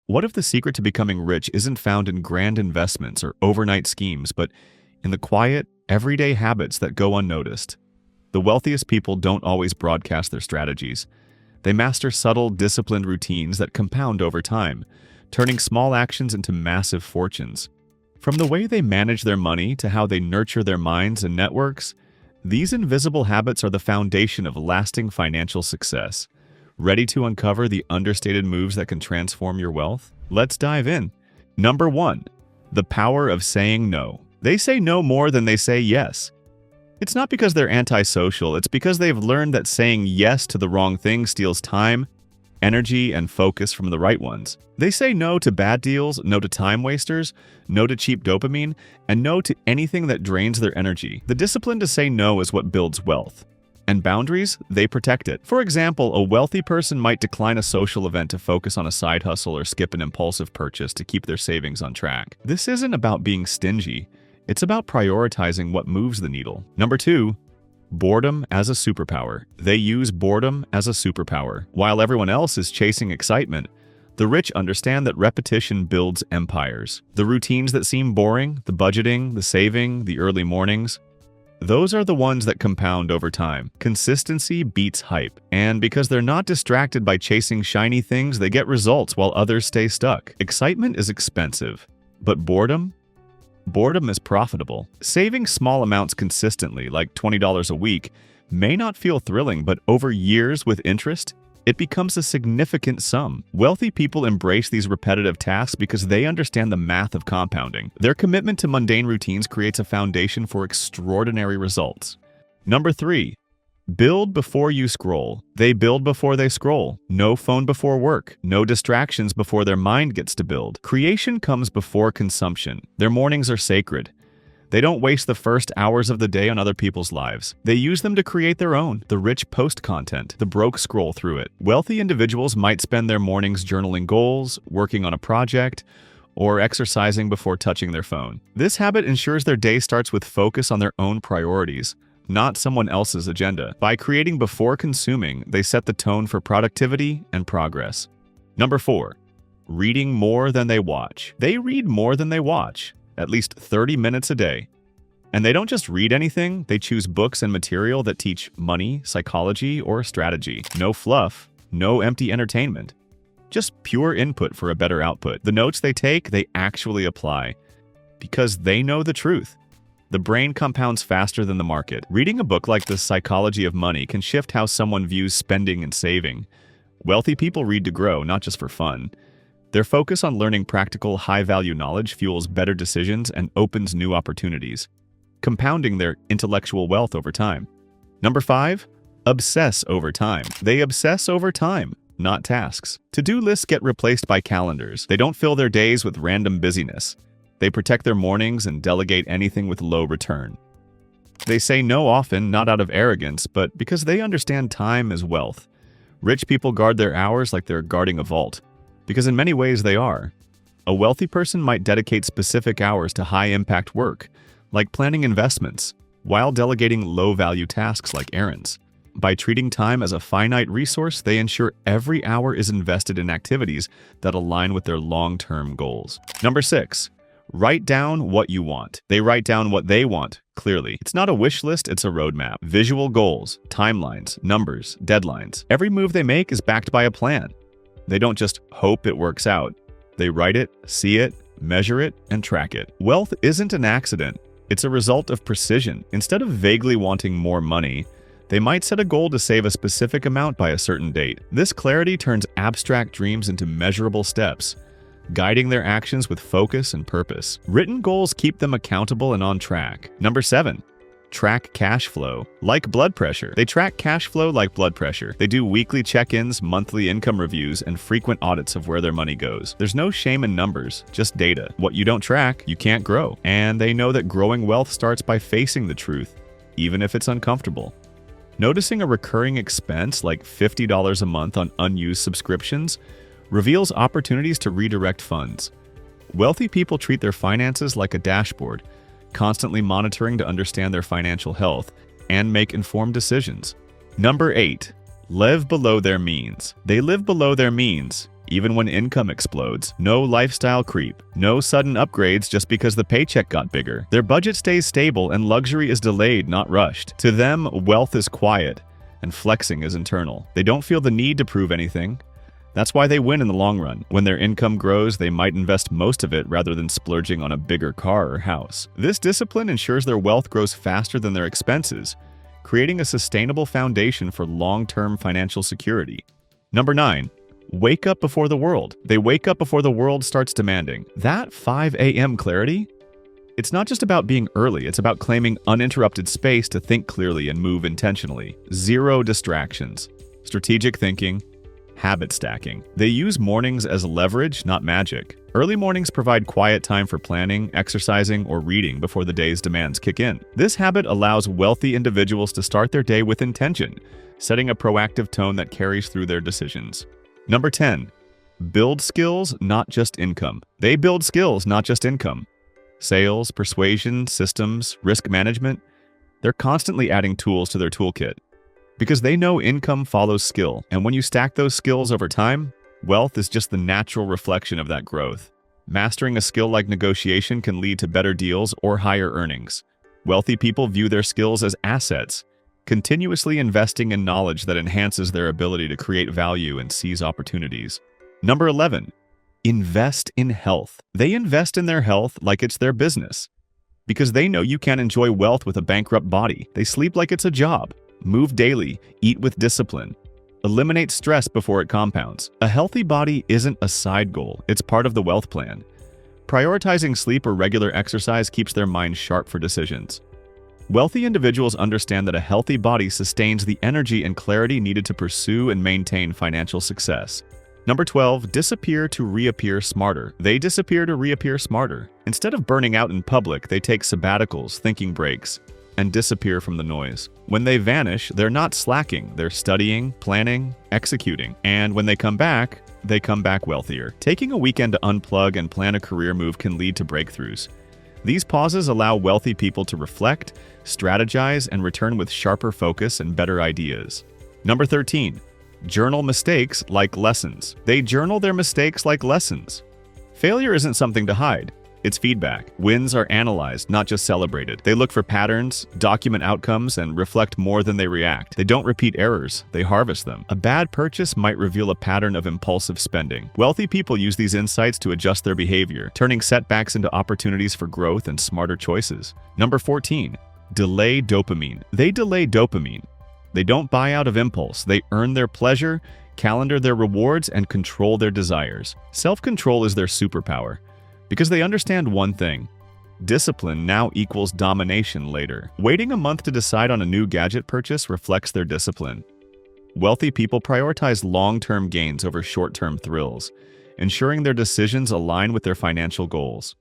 What if the secret to becoming rich isn't found in grand investments or overnight schemes, but in the quiet, everyday habits that go unnoticed? The wealthiest people don't always broadcast their strategies. They master subtle, disciplined routines that compound over time, turning small actions into massive fortunes. From the way they manage their money to how they nurture their minds and networks, these invisible habits are the foundation of lasting financial success. Ready to uncover the understated moves that can transform your wealth? Let's dive in. Number 1. The power of saying no. They say no more than they say yes. It's not because they're antisocial, it's because they've learned that saying yes to the wrong thing steals time, energy, and focus from the right ones. They say no to bad deals, no to time wasters, no to cheap dopamine, and no to anything that drains their energy. The discipline to say no is what builds wealth. And boundaries, they protect it. For example, a wealthy person might decline a social event to focus on a side hustle or skip an impulsive purchase to keep their savings on track. This isn't about being stingy. It's about prioritizing what moves the needle. Number 2. Boredom as a superpower. They use boredom as a superpower. While everyone else is chasing excitement, the rich understand that repetition builds empires. The routines that seem boring, the budgeting, the saving, the early mornings, those are the ones that compound over time. Consistency beats hype, and because they're not distracted by chasing shiny things, they get results while others stay stuck. Excitement is expensive, but boredom is profitable. Saving small amounts consistently, like $20 a week, may not feel thrilling, but over years with interest, it becomes a significant sum. Wealthy people embrace these repetitive tasks because they understand the math of compounding. Their commitment to mundane routines creates a foundation for extraordinary results. Number 3. Build before you scroll. They build before they scroll. No phone before work. No distractions before their mind gets to build. Creation comes before consumption. Their mornings are sacred. They don't waste the first hours of the day on other people's lives. They use them to create their own. The rich post content. The broke scroll through it. Wealthy individuals might spend their mornings journaling goals, working on a project, or exercising before touching their phone. This habit ensures their day starts with focus on their own priorities, not someone else's agenda. By creating before consuming, they set the tone for productivity and progress. Number 4. Reading more than they watch. They read more than they watch, at least 30 minutes a day. And they don't just read anything, they choose books and material that teach money, psychology, or strategy. No fluff, no empty entertainment. Just pure input for a better output. The notes they take, they actually apply, because they know the truth. The brain compounds faster than the market. Reading a book like The Psychology of Money can shift how someone views spending and saving. Wealthy people read to grow, not just for fun. Their focus on learning practical, high-value knowledge fuels better decisions and opens new opportunities, compounding their intellectual wealth over time. Number 5. Obsess over time. They obsess over time, not tasks. To-do lists get replaced by calendars. They don't fill their days with random busyness. They protect their mornings and delegate anything with low return. They say no often, not out of arrogance, but because they understand time is wealth. Rich people guard their hours like they're guarding a vault, because in many ways they are. A wealthy person might dedicate specific hours to high-impact work, like planning investments, while delegating low-value tasks like errands. By treating time as a finite resource, they ensure every hour is invested in activities that align with their long-term goals. Number 6. Write down what you want. They write down what they want, clearly. It's not a wish list, it's a roadmap. Visual goals, timelines, numbers, deadlines. Every move they make is backed by a plan. They don't just hope it works out. They write it, see it, measure it, and track it. Wealth isn't an accident. It's a result of precision. Instead of vaguely wanting more money, they might set a goal to save a specific amount by a certain date. This clarity turns abstract dreams into measurable steps, guiding their actions with focus and purpose. Written goals keep them accountable and on track. Number 7. Track cash flow like blood pressure. They track cash flow like blood pressure. They do weekly check-ins, monthly income reviews, and frequent audits of where their money goes. There's no shame in numbers, just data. What you don't track, you can't grow. And they know that growing wealth starts by facing the truth, even if it's uncomfortable. Noticing a recurring expense like $50 a month on unused subscriptions reveals opportunities to redirect funds. Wealthy people treat their finances like a dashboard, constantly monitoring to understand their financial health and make informed decisions. Number 8. Live below their means. They live below their means, even when income explodes. No lifestyle creep. No sudden upgrades just because the paycheck got bigger. Their budget stays stable and luxury is delayed, not rushed. To them, wealth is quiet and flexing is internal. They don't feel the need to prove anything. That's why they win in the long run. When their income grows, they might invest most of it rather than splurging on a bigger car or house. This discipline ensures their wealth grows faster than their expenses, creating a sustainable foundation for long-term financial security. Number 9. Wake up before the world. They wake up before the world starts demanding. That 5 a.m. clarity? It's not just about being early, it's about claiming uninterrupted space to think clearly and move intentionally. Zero distractions. Strategic thinking. Habit stacking. They use mornings as leverage, not magic. Early mornings provide quiet time for planning, exercising, or reading before the day's demands kick in. This habit allows wealthy individuals to start their day with intention, setting a proactive tone that carries through their decisions. Number 10. Build skills, not just income. They build skills, not just income. Sales, persuasion, systems, risk management. They're constantly adding tools to their toolkit. Because they know income follows skill, and when you stack those skills over time, wealth is just the natural reflection of that growth. Mastering a skill like negotiation can lead to better deals or higher earnings. Wealthy people view their skills as assets, continuously investing in knowledge that enhances their ability to create value and seize opportunities. Number 11. Invest in health. They invest in their health like it's their business. Because they know you can't enjoy wealth with a bankrupt body. They sleep like it's a job. Move daily, eat with discipline. Eliminate stress before it compounds. A healthy body isn't a side goal, it's part of the wealth plan. Prioritizing sleep or regular exercise keeps their mind sharp for decisions. Wealthy individuals understand that a healthy body sustains the energy and clarity needed to pursue and maintain financial success. Number 12, disappear to reappear smarter. They disappear to reappear smarter. Instead of burning out in public, they take sabbaticals, thinking breaks, and disappear from the noise. When they vanish, they're not slacking, they're studying, planning, executing. And when they come back wealthier. Taking a weekend to unplug and plan a career move can lead to breakthroughs. These pauses allow wealthy people to reflect, strategize, and return with sharper focus and better ideas. Number 13, journal mistakes like lessons. They journal their mistakes like lessons. Failure isn't something to hide. It's feedback. Wins are analyzed, not just celebrated. They look for patterns, document outcomes, and reflect more than they react. They don't repeat errors, they harvest them. A bad purchase might reveal a pattern of impulsive spending. Wealthy people use these insights to adjust their behavior, turning setbacks into opportunities for growth and smarter choices. Number 14, delay dopamine. They delay dopamine. They don't buy out of impulse. They earn their pleasure, calendar their rewards, and control their desires. Self-control is their superpower. Because they understand one thing, discipline now equals domination later. Waiting a month to decide on a new gadget purchase reflects their discipline. Wealthy people prioritize long-term gains over short-term thrills, ensuring their decisions align with their financial goals.